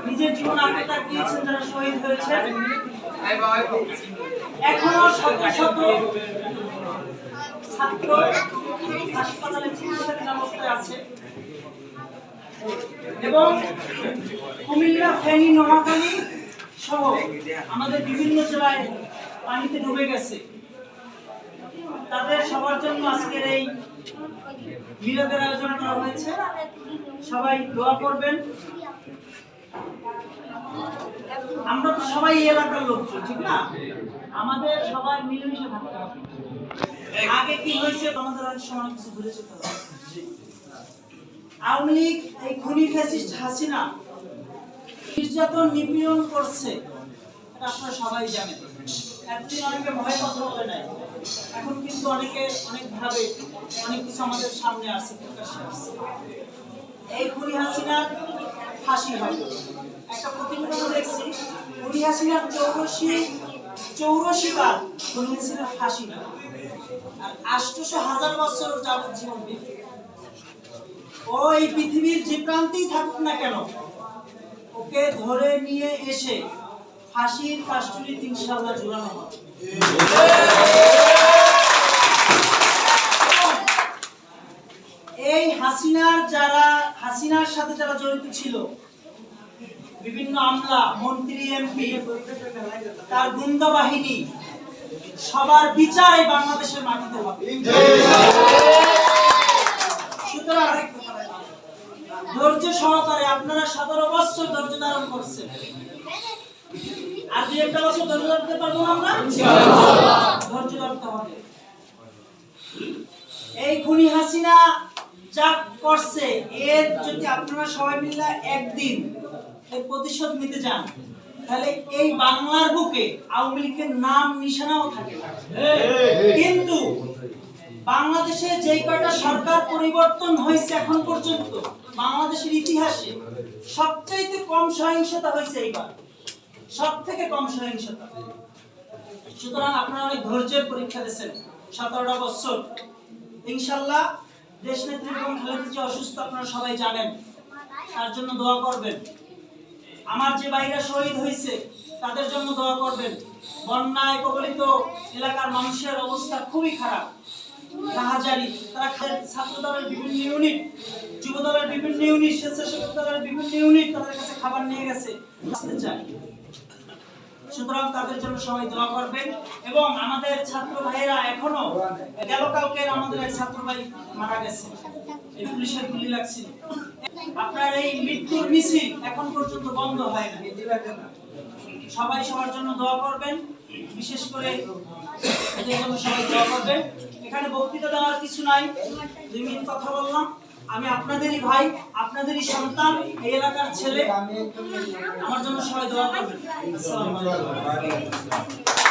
নিজের জীবন আত্মত্যাগ দিয়েছেন, যারা শহীদ হয়েছে, এখনো শত শত ছাত্র হাসপাতালে চিকিৎসাধীন অবস্থায় আছে এবং কুমিল্লা, ফেনী, নোয়াখালী সহ আমাদের বিভিন্ন জেলায় পানিতে ডুবে গেছে। তাদের সবার জন্য আজকের এই মিলাদের আয়োজন করা হয়েছে। সবাই দোয়া করবেন। আমরা তো সবাই এই এলাকার লোকজন, ঠিক না? আমাদের সবাই মিলেমিশে থাকতে হবে। আগে কি হয়েছে আমাদের অনেক সময় কিছু ভুলে যেতে হবে। আওয়ামী লীগ এই খুনি ফ্যাসিস্ট হাসিনা নির্যাতন নিপীড়ন করছে, এটা আপনারা সবাই জানেন। একদিন অনেকে ভয় কথা বলে নাই, এখন কিন্তু অনেকে অনেকভাবে অনেক কিছু আমাদের সামনে আসছে, প্রকাশ্যে আসছে। এই খুনি হাসিনার ফাঁসি হয়। একটা প্রতিবেদন দেখছি, খুনি হাসিনার 84 বার খুনি হাসিনার ফাঁসি হয়, আর 800,000 বছর যাবজ্জীবন দিবে। ও এই পৃথিবীর যে প্রান্তেই থাকুক না কেন, ওকে ধরে নিয়ে এসে ফাঁসির কাস্টডিতে ইনশাআল্লাহ ঝুলানো হবে। এই হাসিনার সাথে যারা জড়িত ছিল, বিভিন্ন আমলা, মন্ত্রী, এমপি, তার গুন্ডা বাহিনী, সবার বিচার এই বাংলাদেশের মাটিতে হবে। সুতরাং ধৈর্য সহকারে আপনারা 17 বছর ধৈর্য ধারণ করছেন, আর 2-1 বছর ধৈর্য ধরতে পারবো না আমরা? ধৈর্য ধরতে হবে। এই খুনি হাসিনা যা করছে, এর যদি আপনারা সবাই মিলে একদিন এর প্রতিশোধ নিতে যান, তাহলে এই বাংলার বুকে আওয়ামী লীগের নাম নিশানাও থাকে না। কিন্তু বাংলাদেশে যেই কয়টা সরকার পরিবর্তন হয়েছে এখন পর্যন্ত, বাংলাদেশের ইতিহাসে সবচাইতে কম সহিংসতা হয়েছে এইবার, সব থেকে কম সহিংসতা। সুতরাং আপনারা অনেক ধৈর্যের পরীক্ষা দিয়েছেন 17টা বছর। ইনশাআল্লাহ দেশ নেত্রী বেগম খালেদা জিয়া অসুস্থ, আপনারা সবাই জানেন, তার জন্য দোয়া করবেন। আমার যে ভাইরা শহীদ হয়েছে তাদের জন্য দোয়া করবেন। বন্যায় কবলিত এলাকার মানুষের অবস্থা খুবই খারাপ, রাহাজারি। তারা ছাত্র দলের বিভিন্ন ইউনিট, যুব দলের বিভিন্ন ইউনিট, স্বেচ্ছাসেবক দলের বিভিন্ন ইউনিট তাদের কাছে খাবার নিয়ে গেছে, আসতে চায়। সুতরাং তাদের জন্য সবাই দোয়া করবেন। এবং আমাদের ছাত্র ভাইয়েরা এখনো, গেল কালকে আমাদের এক ছাত্র ভাই মারা গেছে, এই পুলিশের গুলি লাগছিল। আপনার এই মৃত্যুর মিছিল এখন পর্যন্ত বন্ধ হয় না। সবাই সবার জন্য দোয়া করবেন, বিশেষ করে এদের জন্য সবাই দোয়া করবেন। এখানে বক্তৃতা দেওয়ার কিছু নাই, 2 মিনিট কথা বললাম। আমি আপনাদেরই ভাই, আপনাদেরই সন্তান, এই এলাকার ছেলে। আমার জন্য সবাই দোয়া করবেন। আসসালামু আলাইকুম।